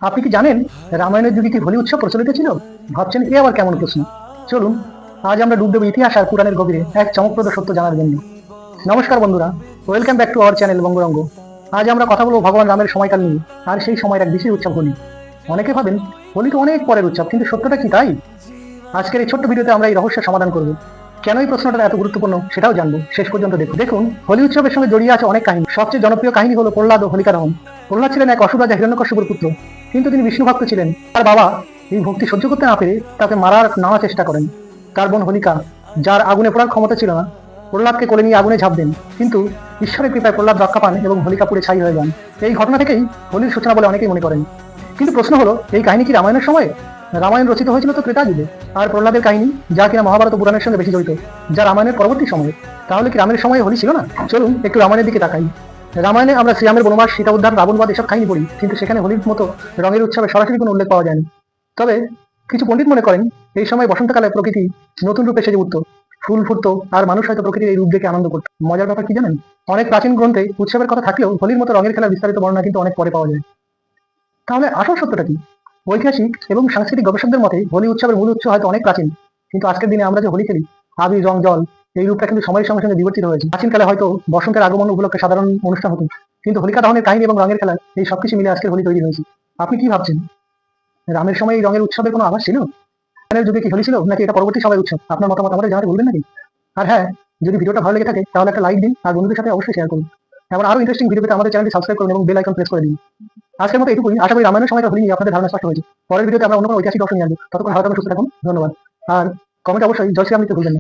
আপনি কি জানেন রামায়ণের যুগে কি হোলি উৎসব প্রচলিত ছিল? ভাবছেন এ আবার কেমন প্রশ্ন। চলুন আজ আমরা ডুব দেবো ইতিহাস আর পুরাণের গভীরে এক চমকপ্রদ সত্য জানার জন্য। নমস্কার বন্ধুরা, welcome back to our channel Bangaranga. আজ আমরা কথা বলবো ভগবান রামের সময়কাল নিয়ে, আর সেই সময়ের এক বিশেষ উৎসব হোলি। অনেকে ভাবেন হোলি তো অনেক পরের উৎসব, কিন্তু সত্যটা কি তাই? আজকের এই ছোট্ট ভিডিওতে আমরা এই রহস্যের সমাধান করব। কেন এই প্রশ্নটা এত গুরুত্বপূর্ণ সেটাও জানবো, শেষ পর্যন্ত দেখুন। দেখুন, হোলি উৎসবের সঙ্গে জড়িয়ে আছে অনেক কাহিনী। সবচেয়ে জনপ্রিয় কাহিনী হলো প্রহ্লাদ ও হোলিকা দহন। প্রহ্লাদ ছিলেন এক অসুর রাজা হিরণ্যকশ্যপুর পুত্র, কিন্তু তিনি বিষ্ণু ভক্ত ছিলেন। তার বাবা এই ভক্তি সহ্য করতে না পেরে তাকে মারার নানা চেষ্টা করেন। তার বোন হোলিকা, যার আগুনে পোড়ার ক্ষমতা ছিল না, প্রহ্লাদকে কোলে নিয়ে আগুনে ঝাঁপ দেন, কিন্তু ঈশ্বরের কৃপায় প্রহ্লাদ রক্ষা পান এবং হোলিকা পুড়ে ছাই হয়ে যান। এই ঘটনা থেকেই হোলির সূচনা বলে অনেকেই মনে করেন। কিন্তু প্রশ্ন হলো, এই কাহিনী কি রামায়ণের সময়? রামায়ণ রচিত হয়েছিল তো ত্রেতা যুগে। আর প্রহ্লাদের কাহিনী, যা কিনা মহাভারত ও পুরাণের সঙ্গে বেশি জড়িত, যা রামায়ণের পরবর্তী সময়ে। তাহলে কি রামের সময় হোলি ছিল না? চলুন একটু রামায়ণের দিকে তাকাই। রামায়ণে আমরা শ্রীরামের বনবাস, সীতা উদ্ধার, রাবণবাদ এসব কাহিনী পড়ি, কিন্তু সেখানে হোলির মতো রঙের উৎসবে সরাসরি কোনো উল্লেখ পাওয়া যায়নি। তবে কিছু পণ্ডিত মনে করেন এই সময় বসন্তকালে প্রকৃতি নতুন রূপে সেজে উঠত, ফুল ফুটতো, আর মানুষ হয়তো প্রকৃতির এই রূপ দেখে আনন্দ করত। মজার ব্যাপার কি জানেন? অনেক প্রাচীন গ্রন্থে উৎসবের কথা থাকলেও হোলির মতো রঙের খেলার বিস্তারিত বর্ণনা কিন্তু অনেক পরে পাওয়া যায়। তাহলে আসল সত্যটা কি? ঐতিহাসিক এবং সাংস্কৃতিক গবেষকদের মতে হোলি উৎসবের মূল উৎস হয়তো অনেক প্রাচীন, কিন্তু আজকের দিনে আমরা যে হোলি খেলি, আবির, রং, জল, এই রূপটা কিন্তু সময়ের সঙ্গে সঙ্গে বিবর্তিত হয়েছে। প্রাচীনকালে হয়তো বসন্তের আগমন উপলক্ষে সাধারণ অনুষ্ঠান হতো, কিন্তু হোলিকা দহনের কাহিনী এবং রঙের খেলা, এই সবকিছু মিলে আজকের হোলি তৈরি হয়েছে। আপনি কি ভাবছেন, রামের সময় এই রঙের উৎসবের কোনো আভাস ছিল? রামের যুগে কি হোলি ছিল, নাকি এটা পরবর্তী সময়ের উৎসব? আপনার মতামত আমাদের জানাতে বলবেন নাকি? আর হ্যাঁ, যদি ভিডিওটা ভালো লেগে থাকে তাহলে একটা লাইক দিন, আর বন্ধুদের সাথে অবশ্যই শেয়ার করুন। এমন আরো ইন্টারেস্টিং ভিডিও পেতে আমাদের চ্যানেলটি সাবস্ক্রাইব করুন এবং বেল আইকন প্রেস করে দিন। আজকের মতো এটুকুই। আশা করি রামায়ণের সময়টা হোলি নিয়ে আপনাদের ধারণা স্পষ্ট হয়েছে। পরের ভিডিওতে আমরা অন্য কোনো ঐতিহাসিক দর্শন নিয়ে আসবো। ততক্ষণ ভালো থাকুন, সুস্থ থাকুন, ধন্যবাদ। আর কমেন্ট অবশ্যই জয় শ্রীরাম লিখতে ভুলবেন না।